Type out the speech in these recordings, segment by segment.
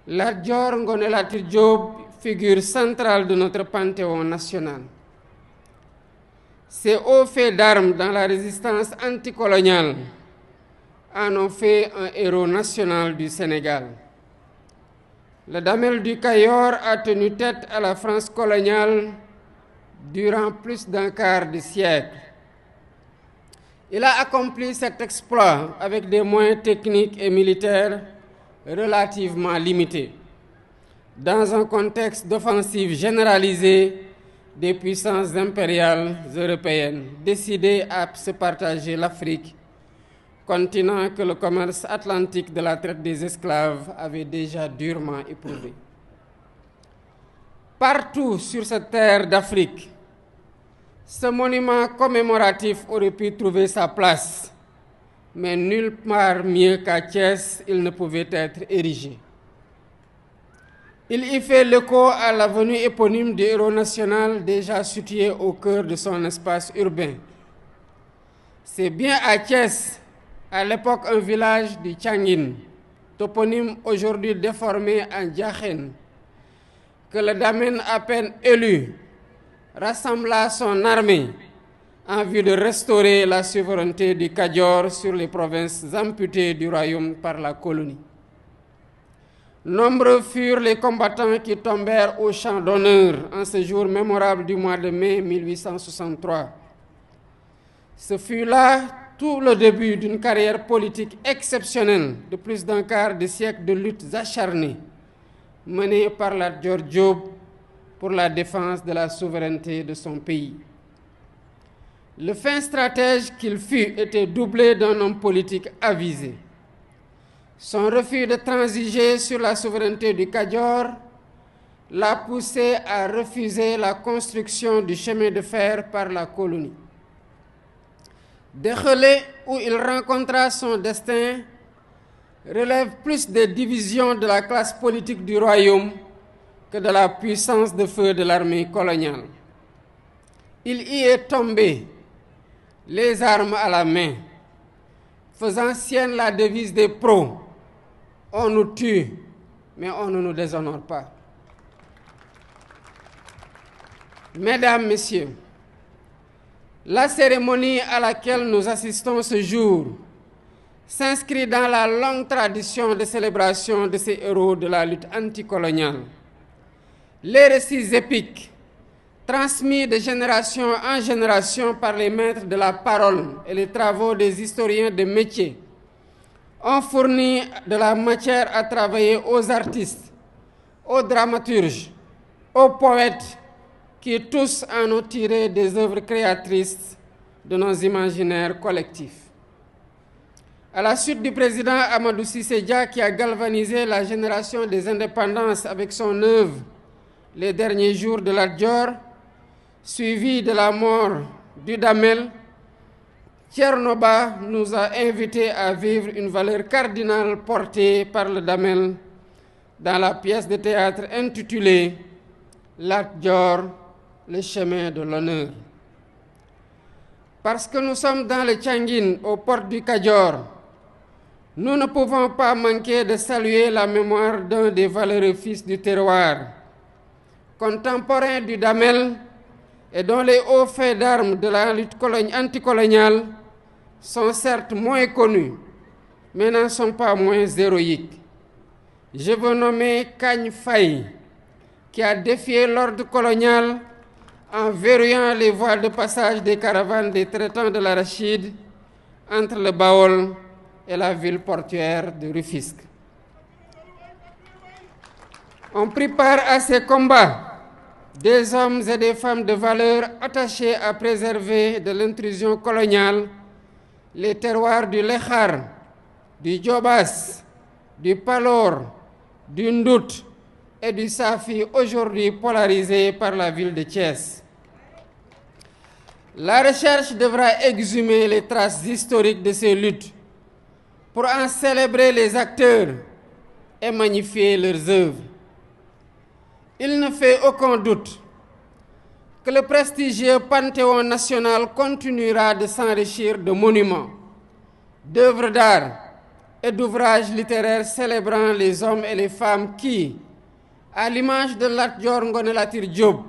Lat Dior Ngoné Latyr Diop, figure centrale de notre panthéon national. Ces hauts faits d'armes dans la résistance anticoloniale en ont fait un héros national du Sénégal. Le Damel du Cayor a tenu tête à la France coloniale durant plus d'un quart de siècle. Il a accompli cet exploit avec des moyens techniques et militaires relativement limités, dans un contexte d'offensive généralisée des puissances impériales européennes décidées à se partager l'Afrique, continent que le commerce atlantique de la traite des esclaves avait déjà durement éprouvé. Partout sur cette terre d'Afrique, ce monument commémoratif aurait pu trouver sa place, mais nulle part mieux qu'à Thiès, il ne pouvait être érigé. Il y fait l'écho à l'avenue éponyme du héros national déjà situé au cœur de son espace urbain. C'est bien à Thiès, à l'époque un village du Tchangin, toponyme aujourd'hui déformé en Diakhène, que le Damel à peine élu rassembla son armée en vue de restaurer la souveraineté du Kayor sur les provinces amputées du royaume par la colonie. Nombreux furent les combattants qui tombèrent au champ d'honneur en ce jour mémorable du mois de mai 1863. Ce fut là tout le début d'une carrière politique exceptionnelle de plus d'un quart de siècle de luttes acharnées menées par Lat Dior Diop pour la défense de la souveraineté de son pays. Le fin stratège qu'il fut était doublé d'un homme politique avisé. Son refus de transiger sur la souveraineté du Kayor l'a poussé à refuser la construction du chemin de fer par la colonie. Dégelé, où il rencontra son destin, relève plus des divisions de la classe politique du royaume que de la puissance de feu de l'armée coloniale. Il y est tombé, les armes à la main, faisant sienne la devise des pros: on nous tue, mais on ne nous déshonore pas. Mesdames, Messieurs, la cérémonie à laquelle nous assistons ce jour s'inscrit dans la longue tradition de célébration de ces héros de la lutte anticoloniale. Les récits épiques, transmis de génération en génération par les maîtres de la parole et les travaux des historiens de métier, ont fourni de la matière à travailler aux artistes, aux dramaturges, aux poètes, qui tous en ont tiré des œuvres créatrices de nos imaginaires collectifs. À la suite du président Amadou Cissé Dia, qui a galvanisé la génération des indépendances avec son œuvre Les derniers jours de Lat Dior, suivi de la mort du Damel, Thierno Ba nous a invités à vivre une valeur cardinale portée par le Damel dans la pièce de théâtre intitulée Lat Dior, le chemin de l'honneur. Parce que nous sommes dans le Tchangin, aux portes du Kayor, nous ne pouvons pas manquer de saluer la mémoire d'un des valeureux fils du terroir, contemporain du Damel et dont les hauts faits d'armes de la lutte anticoloniale sont certes moins connus, mais n'en sont pas moins héroïques. Je veux nommer Kagne Faye, qui a défié l'ordre colonial en verrouillant les voies de passage des caravanes des traitants de l'arachide entre le Baol et la ville portuaire de Rufisque. On prit part à ces combats des hommes et des femmes de valeur attachés à préserver de l'intrusion coloniale les terroirs du Lékhar, du Djobas, du Palor, du Ndout et du Safi, aujourd'hui polarisés par la ville de Thiès. La recherche devra exhumer les traces historiques de ces luttes pour en célébrer les acteurs et magnifier leurs œuvres. Il ne fait aucun doute que le prestigieux Panthéon national continuera de s'enrichir de monuments, d'œuvres d'art et d'ouvrages littéraires célébrant les hommes et les femmes qui, à l'image de Lat Dior Ngoné Latyr Diop,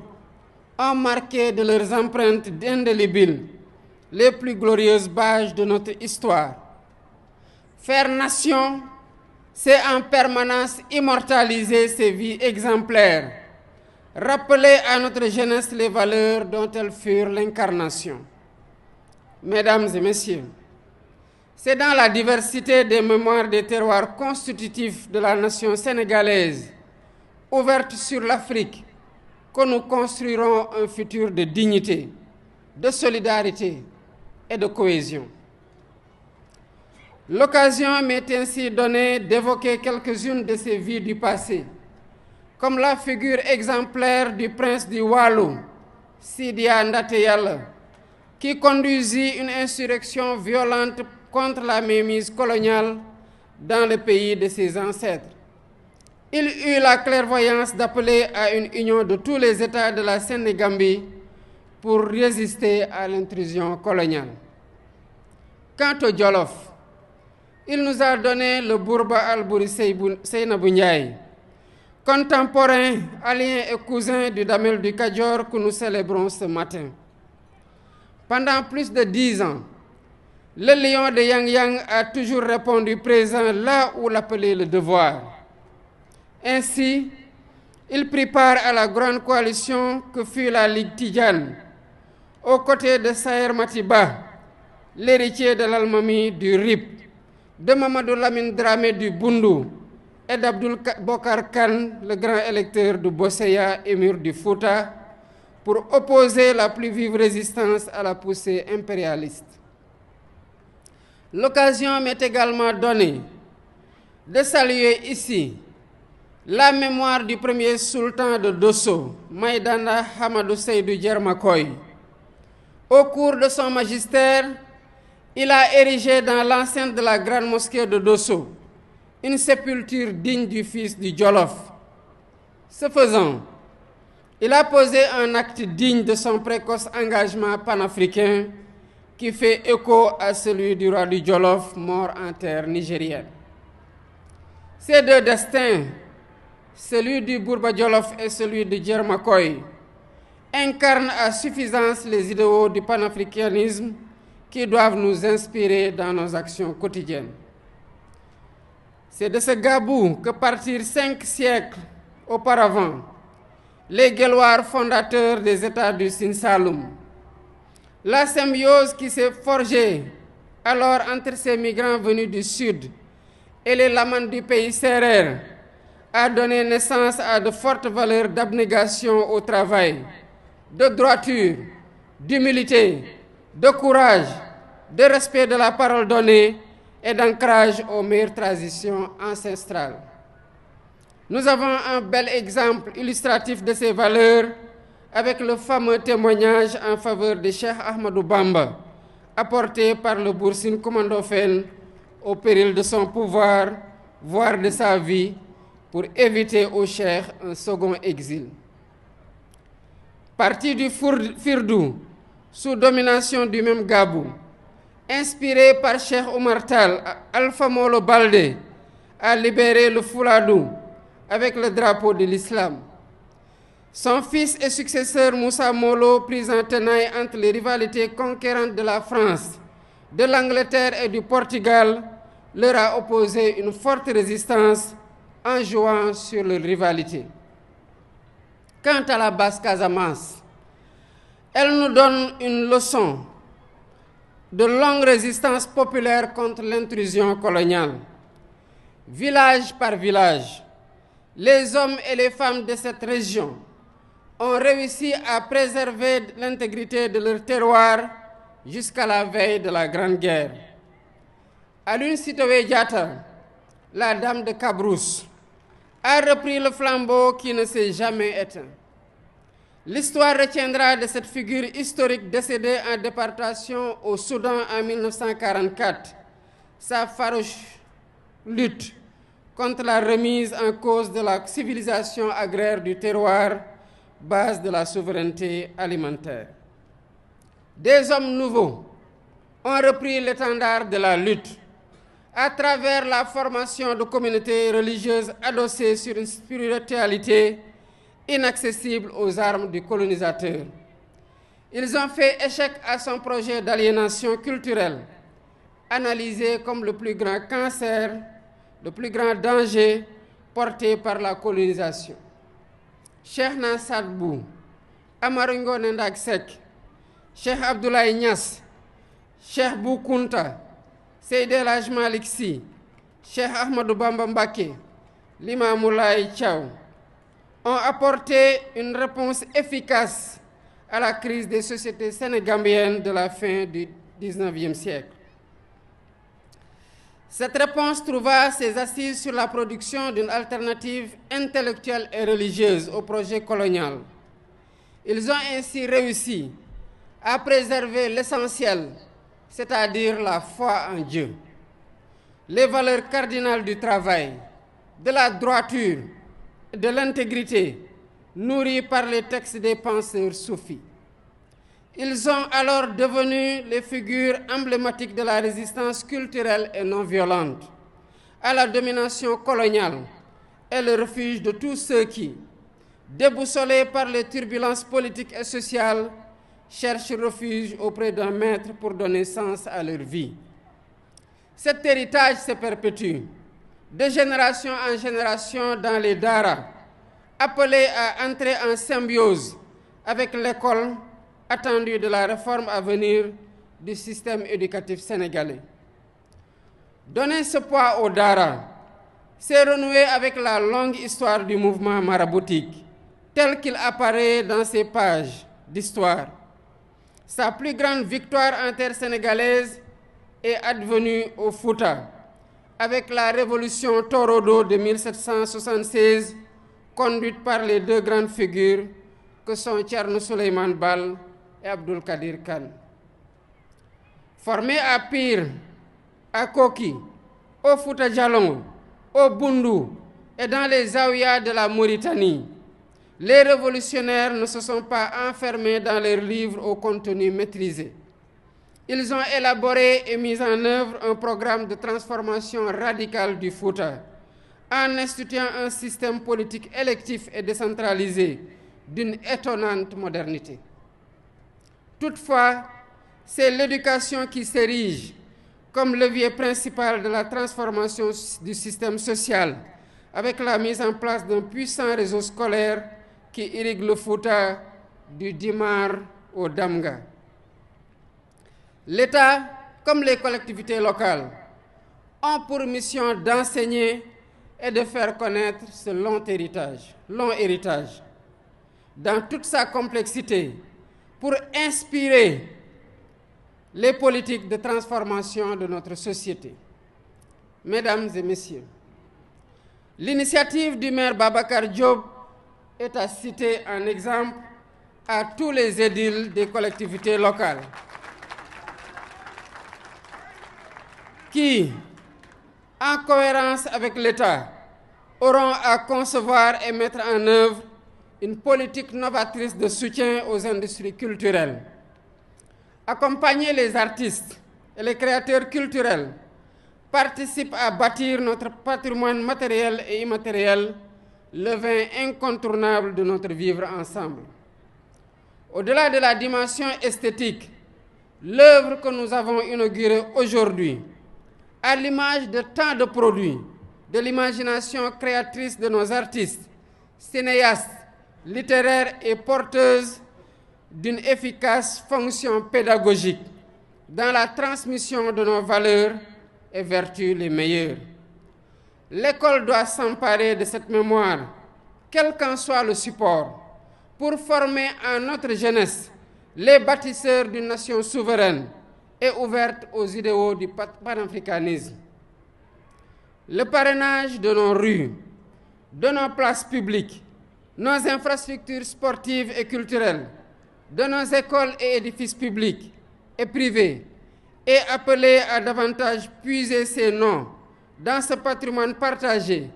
ont marqué de leurs empreintes indélébiles les plus glorieuses pages de notre histoire. Faire nation, c'est en permanence immortaliser ces vies exemplaires, rappeler à notre jeunesse les valeurs dont elles furent l'incarnation. Mesdames et messieurs, c'est dans la diversité des mémoires des terroirs constitutifs de la nation sénégalaise, ouverte sur l'Afrique, que nous construirons un futur de dignité, de solidarité et de cohésion. L'occasion m'est ainsi donnée d'évoquer quelques-unes de ces vies du passé, comme la figure exemplaire du prince du Waalo, Sidia Ndaté Yalla, qui conduisit une insurrection violente contre la mainmise coloniale dans le pays de ses ancêtres. Il eut la clairvoyance d'appeler à une union de tous les États de la Sénégambie pour résister à l'intrusion coloniale. Quant au Jolof, il nous a donné le Bourba Albouri Seynabou Ndiaye, contemporain, allié et cousin du Damel du Kadior que nous célébrons ce matin. Pendant plus de 10 ans, le lion de Yang Yang a toujours répondu présent là où l'appelait le devoir. Ainsi, il prit part à la grande coalition que fut la Ligue Tidjane, aux côtés de Saher Matiba, l'héritier de l'Almami du RIP, de Mamadou Lamine Dramé du Bundu et d'Abdoul Bokar Khan, le grand électeur de Bosseya, émir du Fouta, pour opposer la plus vive résistance à la poussée impérialiste. L'occasion m'est également donnée de saluer ici la mémoire du premier sultan de Dosso, Maïdana Hamadou Seydou Djermakoy. Au cours de son magistère, il a érigé dans l'enceinte de la grande mosquée de Dosso une sépulture digne du fils du Jolof. Ce faisant, il a posé un acte digne de son précoce engagement panafricain qui fait écho à celui du roi du Jolof, mort en terre nigérienne. Ces deux destins, celui du Bourba Jolof et celui de Djermakoy, incarnent à suffisance les idéaux du panafricanisme qui doivent nous inspirer dans nos actions quotidiennes. C'est de ce Gabou que partirent 5 siècles auparavant les Guelwaars fondateurs des États du Sine Saloum. La symbiose qui s'est forgée alors entre ces migrants venus du sud et les lamans du pays sérère a donné naissance à de fortes valeurs d'abnégation au travail, de droiture, d'humilité, de courage, de respect de la parole donnée et d'ancrage aux meilleures traditions ancestrales. Nous avons un bel exemple illustratif de ces valeurs avec le fameux témoignage en faveur de Cheikh Ahmadou Bamba, apporté par le Boursine Komandofène au péril de son pouvoir, voire de sa vie, pour éviter au Cheikh un second exil. Parti du Firdou, sous domination du même Gabou, inspiré par Cheikh Oumar Tall, Alpha Molo Baldé a libéré le Fouladou avec le drapeau de l'islam. Son fils et successeur Moussa Molo, pris en tenaille entre les rivalités conquérantes de la France, de l'Angleterre et du Portugal, leur a opposé une forte résistance en jouant sur leur rivalité. Quant à la Basse-Casamance, elle nous donne une leçon de longue résistance populaire contre l'intrusion coloniale. Village par village, les hommes et les femmes de cette région ont réussi à préserver l'intégrité de leur terroir jusqu'à la veille de la Grande Guerre. Aline Sitoé Diatta, la dame de Cabrousse, a repris le flambeau qui ne s'est jamais éteint. L'histoire retiendra de cette figure historique décédée en déportation au Soudan en 1944 sa farouche lutte contre la remise en cause de la civilisation agraire du terroir, base de la souveraineté alimentaire. Des hommes nouveaux ont repris l'étendard de la lutte, à travers la formation de communautés religieuses adossées sur une spiritualité inaccessible aux armes du colonisateur. Ils ont fait échec à son projet d'aliénation culturelle, analysé comme le plus grand cancer, le plus grand danger porté par la colonisation. Cheikh Sadbou, Amadou Ngoné Ndak Seck, Cheikh Abdoulaye Niass, Cheikh Bou Kounta, Seydi El Hadji Malick Sy, Cheikh Ahmadou Bamba Mbacké, Limamou Laye Thiaw ont apporté une réponse efficace à la crise des sociétés sénégambiennes de la fin du XIXe siècle. Cette réponse trouva ses assises sur la production d'une alternative intellectuelle et religieuse au projet colonial. Ils ont ainsi réussi à préserver l'essentiel, c'est-à-dire la foi en Dieu, les valeurs cardinales du travail, de la droiture, de l'intégrité, nourries par les textes des penseurs soufis. Ils sont alors devenus les figures emblématiques de la résistance culturelle et non violente à la domination coloniale et le refuge de tous ceux qui, déboussolés par les turbulences politiques et sociales, cherchent refuge auprès d'un maître pour donner sens à leur vie. Cet héritage se perpétue de génération en génération dans les daras, appelés à entrer en symbiose avec l'école attendue de la réforme à venir du système éducatif sénégalais. Donner ce poids aux daras, c'est renouer avec la longue histoire du mouvement maraboutique, tel qu'il apparaît dans ces pages d'histoire. Sa plus grande victoire intersénégalaise est advenue au Fouta, avec la révolution Torodo de 1776, conduite par les deux grandes figures que sont Thierno Souleymane Baal et Abdoul Kadir Kane. Formés à Pire, à Koki, au Fouta Djalongo, au Bundu et dans les Zaouïas de la Mauritanie, les révolutionnaires ne se sont pas enfermés dans leurs livres au contenu maîtrisé. Ils ont élaboré et mis en œuvre un programme de transformation radicale du Fouta, en instituant un système politique électif et décentralisé d'une étonnante modernité. Toutefois, c'est l'éducation qui s'érige comme levier principal de la transformation du système social, avec la mise en place d'un puissant réseau scolaire qui irrigue le Fouta du Dimar au Damga. L'État, comme les collectivités locales, ont pour mission d'enseigner et de faire connaître ce long héritage, dans toute sa complexité, pour inspirer les politiques de transformation de notre société. Mesdames et messieurs, l'initiative du maire Babacar Diop est à citer en exemple à tous les édiles des collectivités locales qui, en cohérence avec l'État, auront à concevoir et mettre en œuvre une politique novatrice de soutien aux industries culturelles. Accompagner les artistes et les créateurs culturels participe à bâtir notre patrimoine matériel et immatériel, le vin incontournable de notre vivre ensemble. Au-delà de la dimension esthétique, l'œuvre que nous avons inaugurée aujourd'hui, à l'image de tant de produits, de l'imagination créatrice de nos artistes, cinéastes, littéraires et porteuses d'une efficace fonction pédagogique dans la transmission de nos valeurs et vertus les meilleures. L'école doit s'emparer de cette mémoire, quel qu'en soit le support, pour former en notre jeunesse les bâtisseurs d'une nation souveraine et ouverte aux idéaux du panafricanisme. Le parrainage de nos rues, de nos places publiques, nos infrastructures sportives et culturelles, de nos écoles et édifices publics et privés est appelé à davantage puiser ses noms dans ce patrimoine partagé,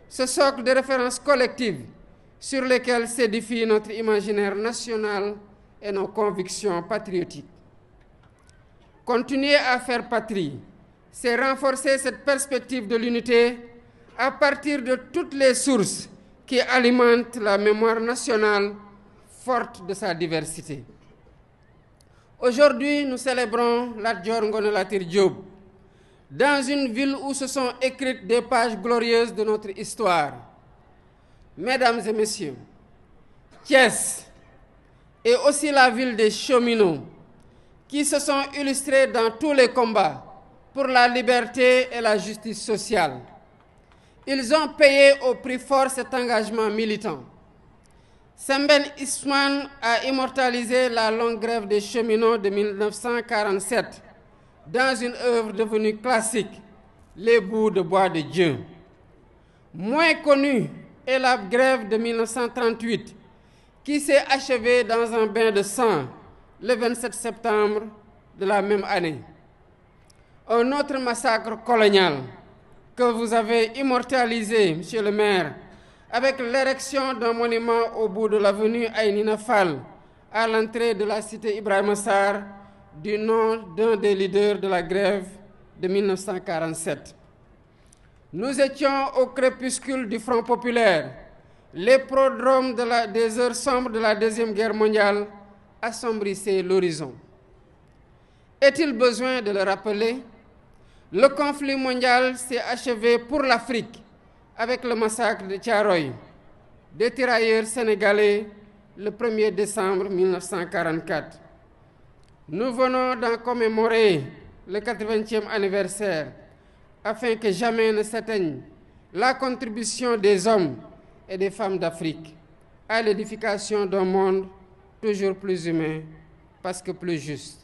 ce socle de référence collective sur lesquels s'édifie notre imaginaire national et nos convictions patriotiques. Continuer à faire patrie c'est renforcer cette perspective de l'unité à partir de toutes les sources qui alimentent la mémoire nationale forte de sa diversité. Aujourd'hui, nous célébrons Lat Dior Ngoné Latyr Diop, dans une ville où se sont écrites des pages glorieuses de notre histoire. Mesdames et messieurs, Thiès est aussi la ville des cheminots qui se sont illustrés dans tous les combats pour la liberté et la justice sociale. Ils ont payé au prix fort cet engagement militant. Sembène Ousmane a immortalisé la longue grève des cheminots de 1947 dans une œuvre devenue classique, Les bouts de bois de Dieu. Moins connue est la grève de 1938, qui s'est achevée dans un bain de sang le 27 septembre de la même année. Un autre massacre colonial que vous avez immortalisé, Monsieur le maire, avec l'érection d'un monument au bout de l'avenue Aïnina Fall, à l'entrée de la cité Ibrahima Sarr, du nom d'un des leaders de la grève de 1947. Nous étions au crépuscule du Front populaire. Les prodromes des heures sombres de la Deuxième Guerre mondiale assombrissaient l'horizon. Est-il besoin de le rappeler? Le conflit mondial s'est achevé pour l'Afrique avec le massacre de Thiaroye, des tirailleurs sénégalais, le 1er décembre 1944. Nous venons d'en commémorer le 80e anniversaire afin que jamais ne s'éteigne la contribution des hommes et des femmes d'Afrique à l'édification d'un monde toujours plus humain parce que plus juste.